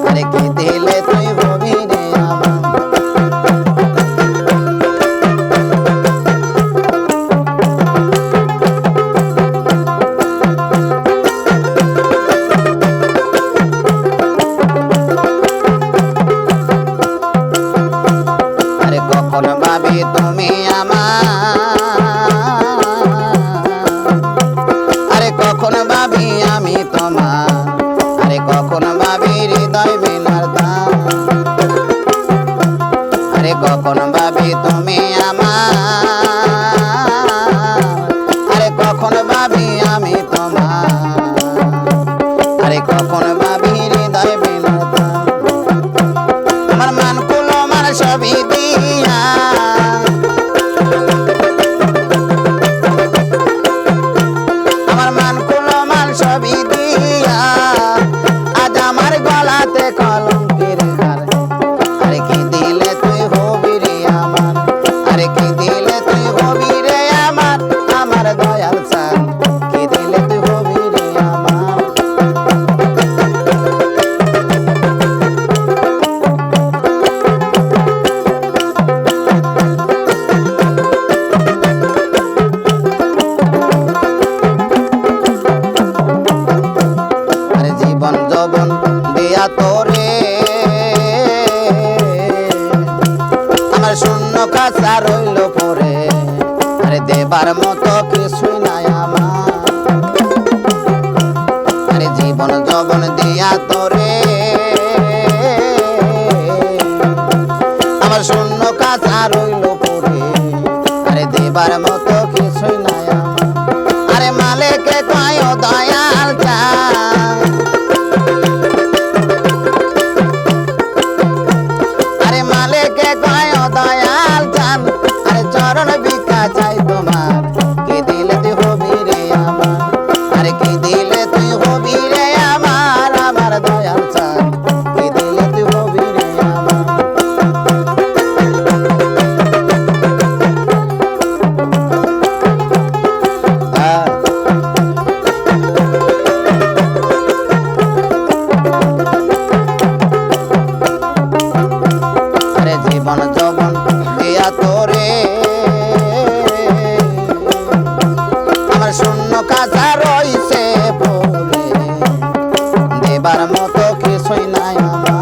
আরে কি দিলে তুই হবি রে আমার। আরে কখন ভাবি তুমি আমার, কখন ভাবি আমি তোমার, আরে কখন ভাবি হৃদয় মিলার দাম। আরে কখন ভাবি তুমি আমার, আরে কখন ভাবি আমি তোমার, আরে কখন ভাবি হৃদয় মিলার দাম। আমার মান কুলো আমার সবই দিয়া, সবই দিয়া আজ আমার গলাতে কলঙ্কের হার। আরে কি দিলে তুই হবি রে আমার, আরে কি দিলে তুই হবি রে আমার, আমার দয়াল চাঁদ কি দিলে তুই হবি রে আমার। জীবন যৌবন দিয়া তোরে আমার শূন্য কাছা রইল পরে, আরে দেবার মতো কিছুই নাই আমার। আরে জীবন যৌবন দিয়া তোরে আমার শূন্য কাছা রইল পরে, আরে দেবার মতো কিছুই নাই আমার। আরে মালিকে কয় দয়াল চাঁদ, আরে মালিকে কয় দয়াল চাঁদ, আরে চরণ ভিক্ষা চাই তোমার, কি দিলে তুই হবি রে আমার, আরে কি দিলে তুই হবি রে আমার, আমার দয়াল চাঁদ কি দিলে তুই হবি রে আমার। আরে জীবন যৌবন দিয়া তোরে আমার শূন্য কাছা রইছে পড়ে, দেবার মতো কিছুই নাই আমার।